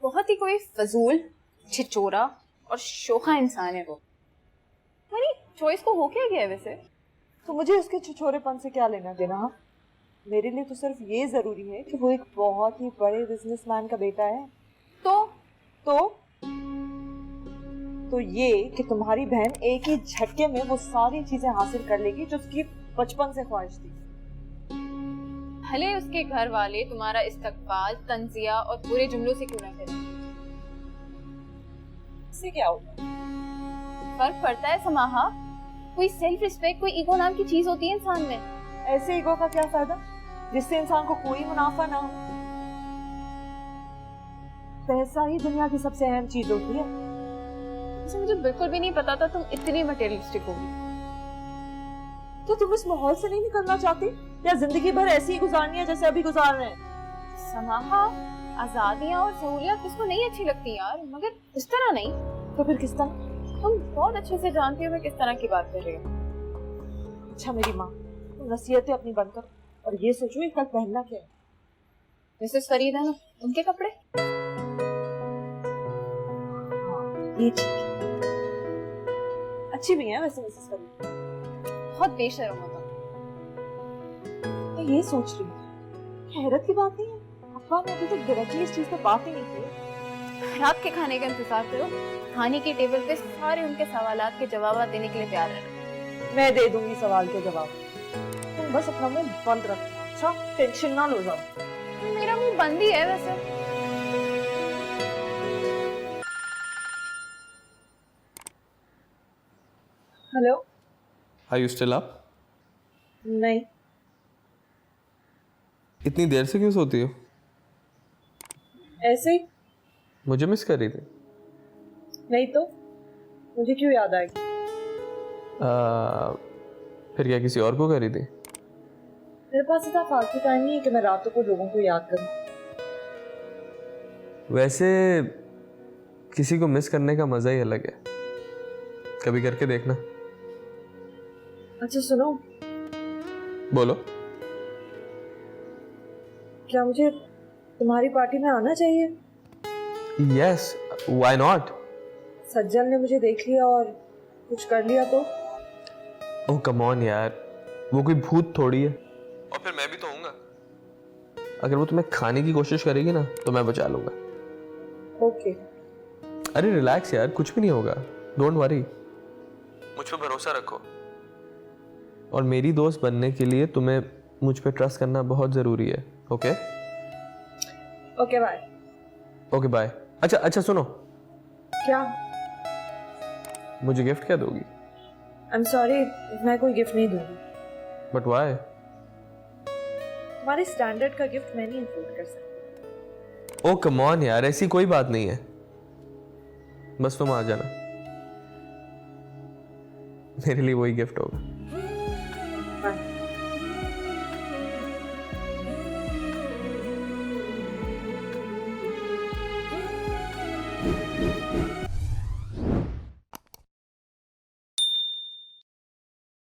बहुत ही कोई फजूल, छिचोरा और शोखा इंसान है वो। तुम्हारी चॉइस को हो क्या गया है वैसे? तो मुझे उसके छिछोरेपन से क्या लेना देना? हाँ, मेरे लिए तो सिर्फ ये जरूरी है कि वो एक बहुत ही बड़े बिजनेसमैन का बेटा है। तो ये कि तुम्हारी बहन एक ही झटके में वो सारी चीजें हासिल कर लेगी जो उसकी बचपन से ख्वाहिश थी। भले उसके घर वाले तुम्हारा इस्तकबाल, तंजिया और बुरे जुमलों से क्यों ना करें, इससे क्या होगा? फर्क पड़ता है समाहा। कोई सेल्फ रिस्पेक्ट, कोई ईगो नाम की चीज होती है इंसान में। ऐसे ईगो का क्या फायदा जिससे इंसान को कोई मुनाफा ना हो? पैसा ही दुनिया की सबसे अहम चीज होती है। मुझे बिल्कुल भी नहीं पता था तुम इतनी मटेरियलिस्टिक होगी। तो तुम इस माहौल से नहीं निकलना चाहती या जिंदगी भर ऐसे ही गुजारनी है जैसे अभी गुजार रहे हैं? समाहा, आजादियाँ और सहूलियत किसको नहीं अच्छी लगती यार, मगर इस तरह नहीं। तो फिर किस तरह? तुम बहुत अच्छे से जानती हो मैं किस तरह की बात कर रही हूँ। अच्छा मेरी माँ, तुम नसीहतें अपनी बंद करो और ये सोचो कि कल पहनना क्या है। मिसेस फरीद है ना, उनके कपड़े। हाँ, ये ठीक है। अच्छी भी है वैसे मिसेस फरीद। बहुत बेशर्म हो तुम। मैं ये सोच रही हूँ, हैरत की बात नहीं है, अब्बा ने अभी तक डायरेक्टली इस चीज पे बात ही नहीं की। रात के खाने का इंतजार करो, खाने की टेबल पे सारे उनके सवालात के जवाब देने के लिए तैयार रहना। मैं दे दूंगी सवाल के जवाब, तुम बस अपना मुंह बंद रखना। अच्छा, टेंशन ना लो जाओ। मेरा मुंह बंद ही है वैसे। Hello. Are you still up? नहीं। इतनी देर से क्यों सोती हो? ऐसे ही। मुझे मिस कर रही थी? नहीं तो मुझे क्यों याद आएगी? फिर क्या किसी और को कर रही थी? मेरे पास इतना फालतू टाइम नहीं है कि मैं रातों को लोगों को याद करूं। वैसे किसी को मिस करने का मजा ही अलग है, कभी करके देखना। अच्छा सुनो, बोलो। क्या मुझे तुम्हारी पार्टी में आना चाहिए? Yes, why not? सज्जन ने मुझे देख लिया और कुछ कर लिया तो? ओह कम ऑन यार, वो कोई भूत थोड़ी है। और फिर मैं भी तो हूँगा। अगर वो तुम्हें खाने की कोशिश करेगी ना तो मैं बचा लूंगा। ओके। अरे रिलैक्स यार, कुछ भी नहीं होगा, डोंट वरी, मुझ पे भरोसा रखो। और मेरी दोस्त बनने के लिए तुम्हें मुझ पे ट्रस्ट करना बहुत जरूरी है। Okay okay bye. Okay bye. अच्छा सुनो, क्या? मुझे गिफ्ट क्या दोगी? आई एम सॉरी, मैं कोई गिफ्ट नहीं दूंगी। But why? तुम्हारे स्टैंडर्ड का गिफ्ट मैं नहीं अफोर्ड कर सकती। ओ कम ऑन यार, ऐसी कोई बात नहीं है, बस तुम आ जाना, मेरे लिए वही गिफ्ट होगा।